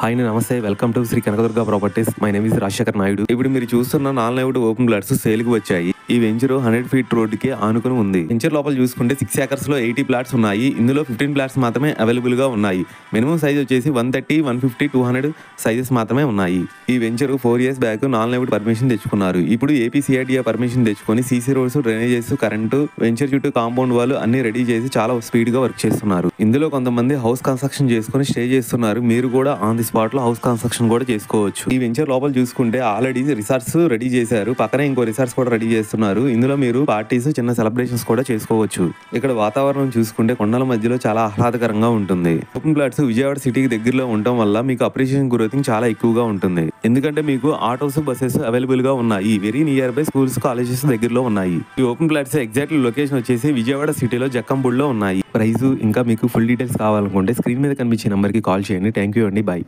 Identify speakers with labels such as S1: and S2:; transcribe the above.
S1: Hi నమస్తే welcome to Shri Kanakadurga properties. My name is Rajasekhar Naidu. ఇప్పుడు మీరు చూస్తున్న 4 ఓపెన్ ప్లాట్స్ సేల్కి వచ్చాయి. ఈ వెంచర్ 100 ఫీట్ రోడ్డుకి ఆనుకుని ఉంది. వెంచర్ లోపల చూసుకుంటే 6 acres లో 80 ప్లాట్స్ ఉన్నాయి. ఇందులో 15 ప్లాట్స్ మాత్రమే అవైలబుల్ గా ఉన్నాయి. మినిమం సైజ్ వచ్చేసి 130, 150, 200 సైజెస్ మాత్రమే ఉన్నాయి. ఈ వెంచర్ 4 years బ్యాక్ నాన్ లైవుడ్ పర్మిషన్ తెచ్చుకున్నారు. ఇప్పుడు ఏపీసీఆర్డీఏ పర్మిషన్ తెచ్చుకొని CC roads, drainages, current, venture చుట్టూ కాంపౌండ్ వాళ్ళు అన్ని రెడీ చేసి చాలా స్పీడ్ గా వర్క్ చేస్తున్నారు. ఇందులో కొంతమంది హౌస్ కన్స్ట్రక్షన్ చేసుకుని స్టే చేస్తున్నారు. మీరు కూడా ఆన్ ది స్పాట్ లో హౌస్ కన్స్ట్రక్షన్ కూడా చేసుకోవచ్చు. ఈ వెంచర్ లోపల చూసుకుంటే ఆల్రెడీ రిసార్ట్స్ రెడీ చేశారు. పక్కనే ఇంకో రిసార్ట్స్ కూడా రెడీ చేస్తున్నారు. ఇందులో మీరు పార్టీస్, చిన్న సెలబ్రేషన్స్ కూడా చేసుకోవచ్చు. ఇక్కడ వాతావరణం చూసుకుంటే కొండల మధ్యలో చాలా ఆహ్లాదకరంగా ఉంటుంది. ఓపెన్ ప్లాట్స్ విజయవాడ సిటీకి దగ్గరలో ఉండటం వల్ల మీకు అప్రిషియేషన్ గ్రోతింగ్ చాలా ఎక్కువగా ఉంటుంది. ఎందుకంటే మీకు ఆటోస్, బస్సెస్ అవైలబుల్ గా ఉన్నాయి. Very near by schools, colleges దగ్గరలో ఉన్నాయి. ఈ ఓపెన్ ప్లాట్స్ ఎగ్జాక్ట్ లొకేషన్ వచ్చేసి విజయవాడ సిటీలో జక్కంపూడిలో ఉన్నాయి. ప్రైస్ ఇంకా మీకు ఫుల్ డీటెయిల్స్ కావాలనుకుంటే స్క్రీన్ మీద కనిపించే నెంబర్కి కాల్ చేయండి. థ్యాంక్ యూ అండి. బాయ్.